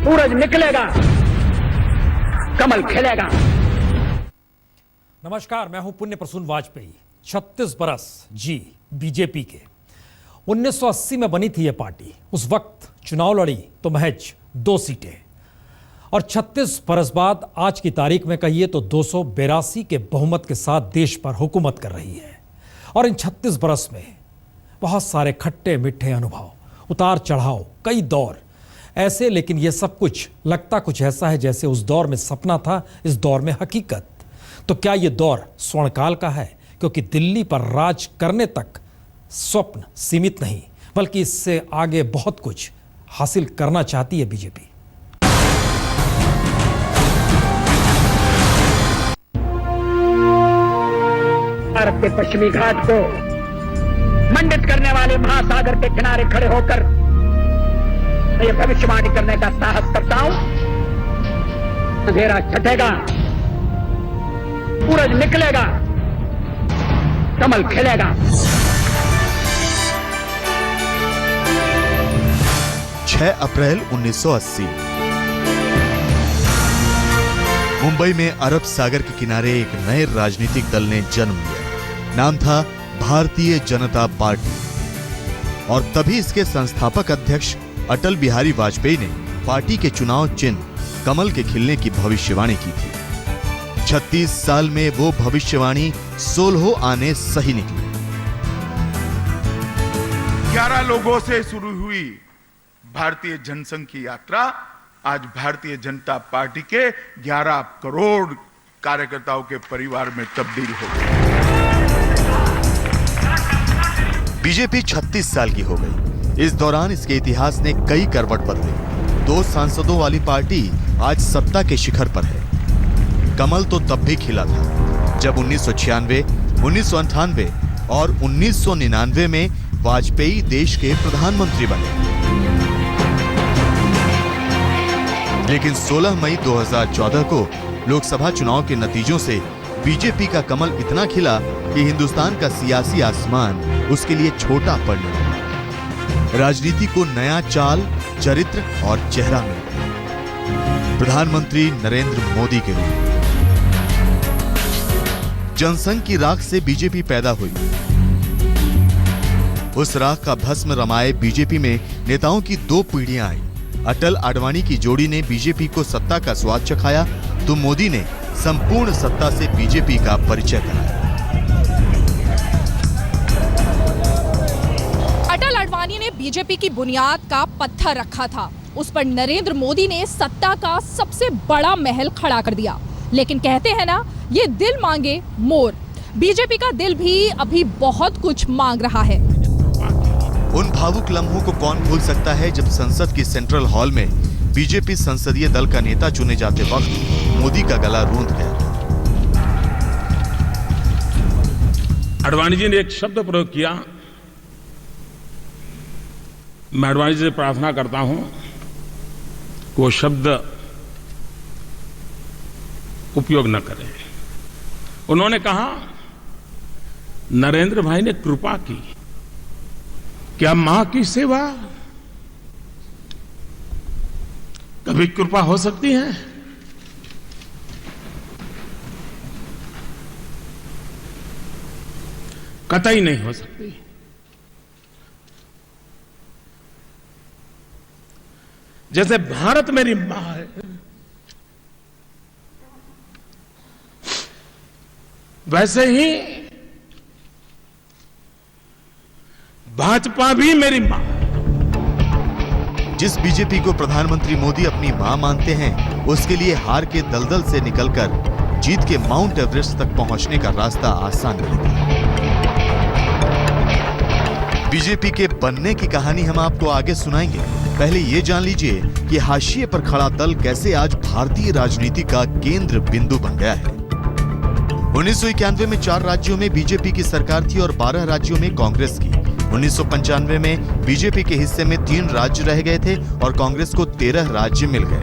सूरज निकलेगा, कमल खिलेगा। नमस्कार, मैं हूं पुण्य प्रसून वाजपेयी। 36 बरस जी बीजेपी के। 1980 में बनी थी यह पार्टी। उस वक्त चुनाव लड़ी तो महज 2 सीटें, और 36 बरस बाद आज की तारीख में कहिए तो 282 के बहुमत के साथ देश पर हुकूमत कर रही है। और इन 36 बरस में बहुत सारे खट्टे मीठे अनुभव, उतार चढ़ाव, कई दौर ऐसे, लेकिन यह सब कुछ लगता कुछ ऐसा है जैसे उस दौर में सपना था, इस दौर में हकीकत। तो क्या यह दौर स्वर्णकाल का है? क्योंकि दिल्ली पर राज करने तक स्वप्न सीमित नहीं, बल्कि इससे आगे बहुत कुछ हासिल करना चाहती है बीजेपी। भारत के पश्चिमी घाट को मंडित करने वाले महासागर के किनारे खड़े होकर मैं ये भविष्यवाणी करने का साहस करता हूं, अंधेरा छटेगा, सूरज निकलेगा, कमल खिलेगा। 6 अप्रैल 1980 मुंबई में अरब सागर के किनारे एक नए राजनीतिक दल ने जन्म लिया। नाम था भारतीय जनता पार्टी। और तभी इसके संस्थापक अध्यक्ष अटल बिहारी वाजपेयी ने पार्टी के चुनाव चिन्ह कमल के खिलने की भविष्यवाणी की थी। 36 साल में वो भविष्यवाणी 16 आने सही निकली। 11 लोगों से शुरू हुई भारतीय जनसंघ की यात्रा आज भारतीय जनता पार्टी के 11 करोड़ कार्यकर्ताओं के परिवार में तब्दील हो गई। बीजेपी 36 साल की हो गई। इस दौरान इसके इतिहास ने कई करवट बदले। 2 सांसदों वाली पार्टी आज सत्ता के शिखर पर है। कमल तो तब भी खिला था जब 1996, 1998 और 1999 में वाजपेयी देश के प्रधानमंत्री बने। लेकिन 16 मई 2014 को लोकसभा चुनाव के नतीजों से बीजेपी का कमल इतना खिला कि हिंदुस्तान का सियासी आसमान उसके लिए छोटा पड़ने लगा। राजनीति को नया चाल, चरित्र और चेहरा मिला। प्रधानमंत्री नरेंद्र मोदी के रूप। जनसंघ की राख से बीजेपी पैदा हुई। उस राख का भस्म रमाए बीजेपी में नेताओं की 2 पीढ़ियां आई। अटल आडवाणी की जोड़ी ने बीजेपी को सत्ता का स्वाद चखाया, तो मोदी ने संपूर्ण सत्ता से बीजेपी का परिचय कराया। अटल आडवाणी ने बीजेपी की बुनियाद का पत्थर रखा था। उस पर नरेंद्र मोदी ने सत्ता का सबसे बड़ा महल खड़ा कर दिया। लेकिन कहते हैं ना, ये दिल मांगे मोर। बीजेपी का दिल भी अभी बहुत कुछ मांग रहा है। उन भावुक लम्हों को कौन भूल सकता है जब संसद की सेंट्रल हॉल में बीजेपी संसदीय दल का नेता चुने जाते वक्त मोदी का गला रूंध गया। आडवाणी जी ने एक शब्द प्रयोग किया। मैं आडवाणी जी से प्रार्थना करता हूं कि वो शब्द उपयोग न करें। उन्होंने कहा, नरेंद्र भाई ने कृपा की। क्या मां की सेवा कभी कृपा हो सकती है? कतई नहीं हो सकती। जैसे भारत मेरी मां है, वैसे ही भाजपा भी मेरी मां। जिस बीजेपी को प्रधानमंत्री मोदी अपनी मां मानते हैं, उसके लिए हार के दलदल से निकलकर जीत के माउंट एवरेस्ट तक पहुंचने का रास्ता आसान नहीं था। बीजेपी के बनने की कहानी हम आपको आगे सुनाएंगे। पहले ये जान लीजिए कि हाशिए पर खड़ा दल कैसे आज भारतीय राजनीति का केंद्र बिंदु बन गया है। 1991 में 4 राज्यों में बीजेपी की सरकार थी और 12 राज्यों में कांग्रेस की। 1995 में बीजेपी के हिस्से में 3 राज्य रह गए थे और कांग्रेस को 13 राज्य मिल गए।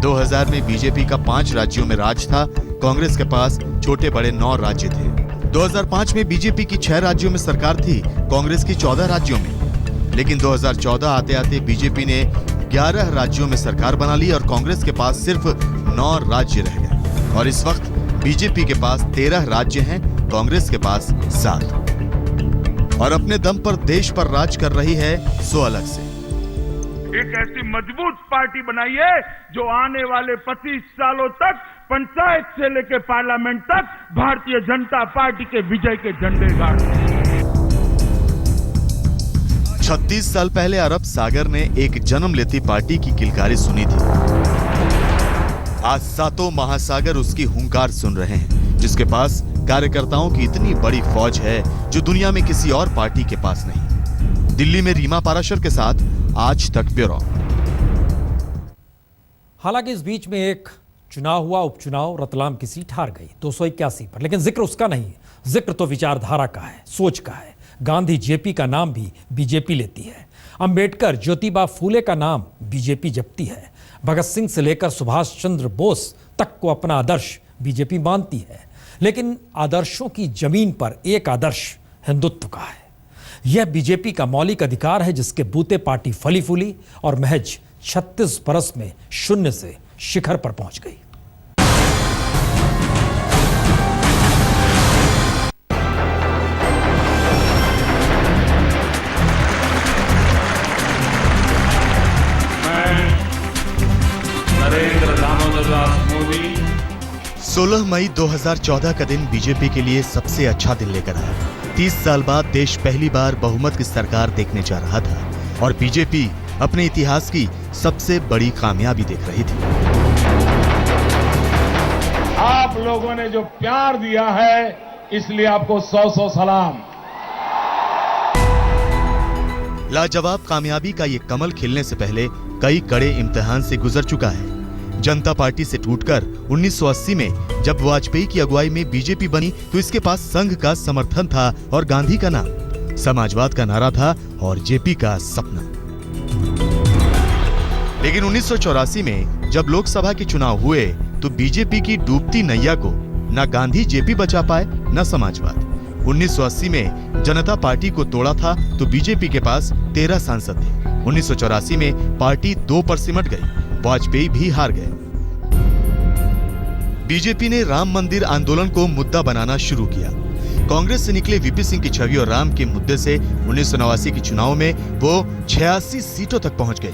2000 में बीजेपी का 5 राज्यों में राज था, कांग्रेस के पास छोटे बड़े 9 राज्य थे। 2005 में बीजेपी की 6 राज्यों में सरकार थी, कांग्रेस की 14 राज्यों में। लेकिन 2014 आते आते बीजेपी ने 11 राज्यों में सरकार बना ली और कांग्रेस के पास सिर्फ 9 राज्य रह गए। और इस वक्त बीजेपी के पास 13 राज्य हैं, कांग्रेस के पास 7। और अपने दम पर देश पर राज कर रही है सो अलग से। एक ऐसी मजबूत पार्टी बनाइए जो आने वाले 25 सालों तक पंचायत से लेकर पार्लियामेंट तक भारतीय जनता पार्टी के विजय के झंडे गाड़े। 36 साल पहले अरब सागर ने एक जन्म लेती पार्टी की किलकारी सुनी थी। आज सातों महासागर उसकी हुंकार सुन रहे हैं, जिसके पास कार्यकर्ताओं की इतनी बड़ी फौज है जो दुनिया में किसी और पार्टी के पास नहीं। दिल्ली में रीमा पाराशर के साथ आज तक ब्यूरो। हालांकि इस बीच में एक चुनाव हुआ, उपचुनाव, रतलाम की सीट हार गई 281 पर, लेकिन जिक्र उसका नहीं, जिक्र तो विचारधारा का है, सोच का है। गांधी जेपी का नाम भी बीजेपी लेती है, अंबेडकर ज्योतिबा फूले का नाम बीजेपी जपती है, भगत सिंह से लेकर सुभाष चंद्र बोस तक को अपना आदर्श बीजेपी मानती है। लेकिन आदर्शों की जमीन पर एक आदर्श हिंदुत्व का है। यह बीजेपी का मौलिक अधिकार है, जिसके बूते पार्टी फली फूली और महज 36 बरस में शून्य से शिखर पर पहुंच गई। नरेंद्र दामोदर दास मोदी 16 मई 2014 का दिन बीजेपी के लिए सबसे अच्छा दिन लेकर आया। 30 साल बाद देश पहली बार बहुमत की सरकार देखने जा रहा था और बीजेपी अपने इतिहास की सबसे बड़ी कामयाबी देख रही थी। आप लोगों ने जो प्यार दिया है, इसलिए आपको 100 सलाम। लाजवाब कामयाबी का ये कमल खिलने से पहले कई कड़े इम्तिहान से गुजर चुका है। जनता पार्टी से टूटकर 1980 में जब वाजपेयी की अगुवाई में बीजेपी बनी तो इसके पास संघ का समर्थन था और गांधी का नाम, समाजवाद का नारा था और जेपी का सपना। लेकिन 1984 में जब लोकसभा के चुनाव हुए तो बीजेपी की डूबती नैया को न गांधी जेपी बचा पाए न समाजवाद। 1980 में जनता पार्टी को तोड़ा था तो बीजेपी के पास 13 सांसद थे। 1984 में पार्टी 2 पर सिमट गई, वाजपेयी भी हार गए। बीजेपी ने राम मंदिर आंदोलन को मुद्दा बनाना शुरू किया। कांग्रेस से निकले वीपी सिंह की छवि और राम के मुद्दे से 1989 के चुनाव में वो 86 सीटों तक पहुंच गए।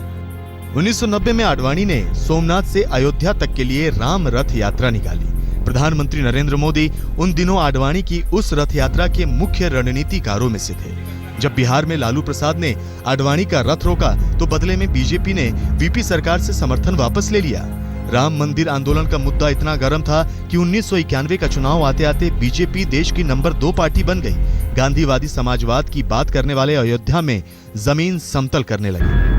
1990 में आडवाणी ने सोमनाथ से अयोध्या तक के लिए राम रथ यात्रा निकाली। प्रधानमंत्री नरेंद्र मोदी उन दिनों आडवाणी की उस रथ यात्रा के मुख्य रणनीतिकारों में से थे। जब बिहार में लालू प्रसाद ने आडवाणी का रथ रोका तो बदले में बीजेपी ने वीपी सरकार से समर्थन वापस ले लिया। राम मंदिर आंदोलन का मुद्दा इतना गर्म था कि 1991 का चुनाव आते आते बीजेपी देश की नंबर 2 पार्टी बन गई। गांधीवादी समाजवाद की बात करने वाले अयोध्या में जमीन समतल करने लगे।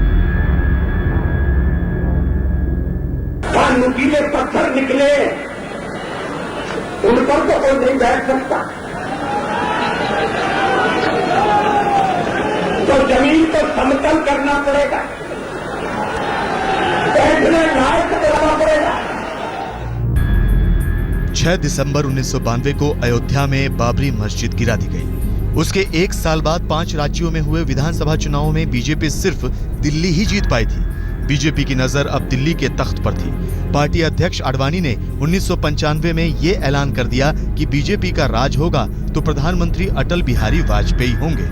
नुकीले पत्थर निकले, उन पर तो कोई नहीं बैठ सकता, तो जमीन को समतल करना पड़ेगा, बैठने लायक बनाना पड़ेगा। 6 दिसंबर 1992 को अयोध्या में बाबरी मस्जिद गिरा दी गई। उसके 1 साल बाद 5 राज्यों में हुए विधानसभा चुनावों में बीजेपी सिर्फ दिल्ली ही जीत पाई थी। बीजेपी की नजर अब दिल्ली के तख्त पर थी। पार्टी अध्यक्ष आडवाणी ने 1995 में ये ऐलान कर दिया कि बीजेपी का राज होगा तो प्रधानमंत्री अटल बिहारी वाजपेयी होंगे।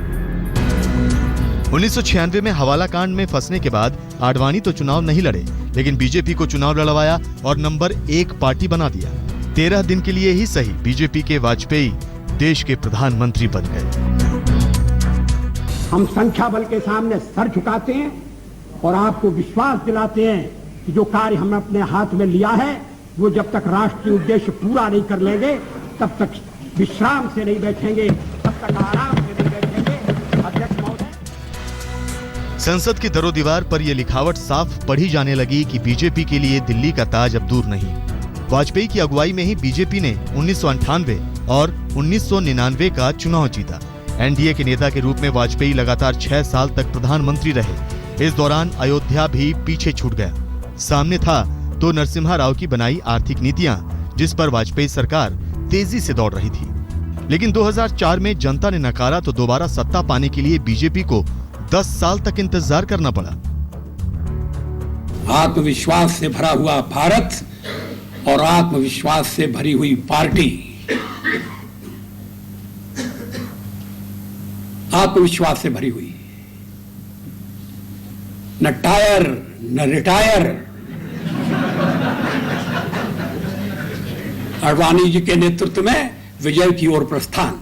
1996 में हवाला कांड में फंसने के बाद आडवाणी तो चुनाव नहीं लड़े, लेकिन बीजेपी को चुनाव लड़वाया और नंबर 1 पार्टी बना दिया। 13 दिन के लिए ही सही, बीजेपी के वाजपेयी देश के प्रधानमंत्री बन गए। हम संख्या बल के सामने सर झुकाते हैं और आपको विश्वास दिलाते हैं कि जो कार्य हमने अपने हाथ में लिया है वो जब तक राष्ट्रीय उद्देश्य पूरा नहीं कर लेंगे तब तक विश्राम से नहीं बैठेंगे, तब तक आराम से नहीं बैठेंगे। अध्यक्ष महोदय, संसद की दरो दीवार पर यह लिखावट साफ पढ़ी जाने लगी कि बीजेपी के लिए दिल्ली का ताज अब दूर नहीं। वाजपेयी की अगुवाई में ही बीजेपी ने 1998 और 1999 का चुनाव जीता। एनडीए के नेता के रूप में वाजपेयी लगातार 6 साल तक प्रधानमंत्री रहे। इस दौरान अयोध्या भी पीछे छूट गया। सामने था तो नरसिम्हा राव की बनाई आर्थिक नीतियां, जिस पर वाजपेयी सरकार तेजी से दौड़ रही थी। लेकिन 2004 में जनता ने नकारा तो दोबारा सत्ता पाने के लिए बीजेपी को 10 साल तक इंतजार करना पड़ा। आत्मविश्वास से भरा हुआ भारत और आत्मविश्वास से भरी हुई पार्टी, आत्मविश्वास से भरी हुई, न टायर न रिटायर। आडवाणी जी के नेतृत्व में विजय की ओर प्रस्थान।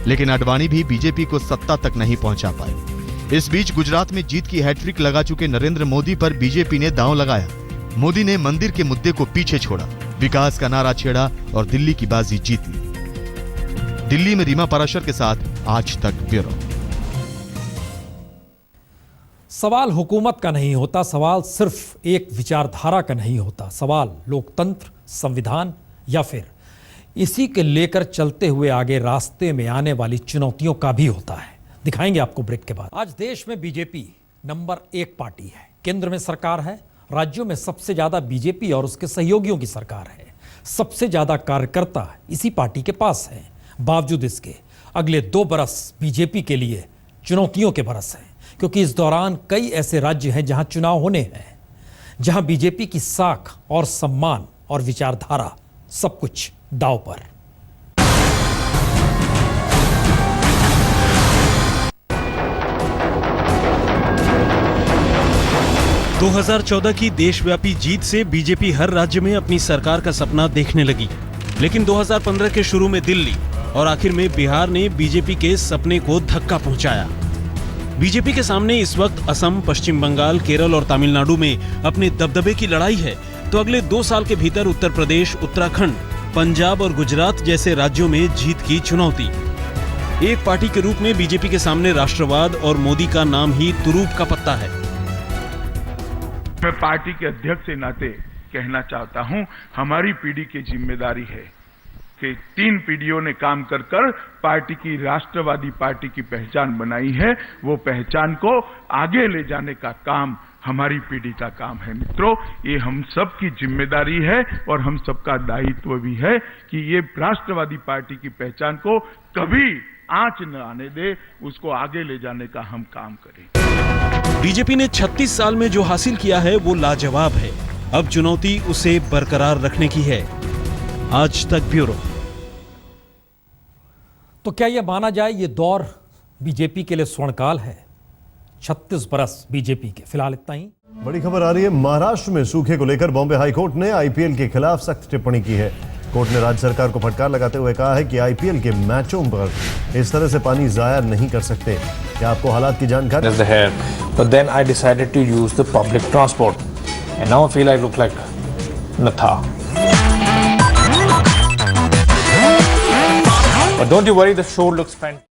लेकिन आडवाणी भी बीजेपी को सत्ता तक नहीं पहुंचा पाए। इस बीच गुजरात में जीत की हैट्रिक लगा चुके नरेंद्र मोदी पर बीजेपी ने दांव लगाया। मोदी ने मंदिर के मुद्दे को पीछे छोड़ा, विकास का नारा छेड़ा और दिल्ली की बाजी जीत ली। दिल्ली में रीमा पाराशर के साथ आज तक ब्यूरो। सवाल हुकूमत का नहीं होता, सवाल सिर्फ एक विचारधारा का नहीं होता, सवाल लोकतंत्र, संविधान या फिर इसी के लेकर चलते हुए आगे रास्ते में आने वाली चुनौतियों का भी होता है। दिखाएंगे आपको ब्रेक के बाद। आज देश में बीजेपी नंबर 1 पार्टी है, केंद्र में सरकार है, राज्यों में सबसे ज्यादा बीजेपी और उसके सहयोगियों की सरकार है, सबसे ज्यादा कार्यकर्ता इसी पार्टी के पास है। बावजूद इसके अगले 2 बरस बीजेपी के लिए चुनौतियों के बरस हैं, क्योंकि इस दौरान कई ऐसे राज्य हैं जहां चुनाव होने हैं, जहां बीजेपी की साख और सम्मान और विचारधारा सब कुछ दांव पर। दो 2014 की देशव्यापी जीत से बीजेपी हर राज्य में अपनी सरकार का सपना देखने लगी। लेकिन 2015 के शुरू में दिल्ली और आखिर में बिहार ने बीजेपी के सपने को धक्का पहुंचाया। बीजेपी के सामने इस वक्त असम, पश्चिम बंगाल, केरल और तमिलनाडु में अपने दबदबे की लड़ाई है, तो अगले 2 साल के भीतर उत्तर प्रदेश, उत्तराखंड, पंजाब और गुजरात जैसे राज्यों में जीत की चुनौती। एक पार्टी के रूप में बीजेपी के सामने राष्ट्रवाद और मोदी का नाम ही तुरूप का पत्ता है। मैं पार्टी के अध्यक्ष के नाते कहना चाहता हूं, हमारी पीढ़ी की जिम्मेदारी है कि 3 पीढ़ियों ने काम कर कर पार्टी की राष्ट्रवादी पार्टी की पहचान बनाई है, वो पहचान को आगे ले जाने का काम हमारी पीढ़ी का काम है। मित्रों, ये हम सब की जिम्मेदारी है और हम सबका दायित्व भी है कि ये राष्ट्रवादी पार्टी की पहचान को कभी आंच न आने दे, उसको आगे ले जाने का हम काम करें। बीजेपी ने 36 साल में जो हासिल किया है वो लाजवाब है। अब चुनौती उसे बरकरार रखने की है। आज तक ब्यूरो। तो क्या यह माना जाए ये दौर बीजेपी के लिए स्वर्णकाल है? 36 बरस बीजेपी के। फिलहाल इतना ही। बड़ी खबर आ रही है, महाराष्ट्र में सूखे को लेकर बॉम्बे हाईकोर्ट ने आईपीएल के खिलाफ सख्त टिप्पणी की है। कोर्ट ने राज्य सरकार को फटकार लगाते हुए कहा है कि आईपीएल के मैचों पर इस तरह से पानी जाया नहीं कर सकते। क्या आपको हालात की जानकारी है? But then I decided to use the public transport, and now I feel I look like Natha. But don't you worry, the show looks fantastic.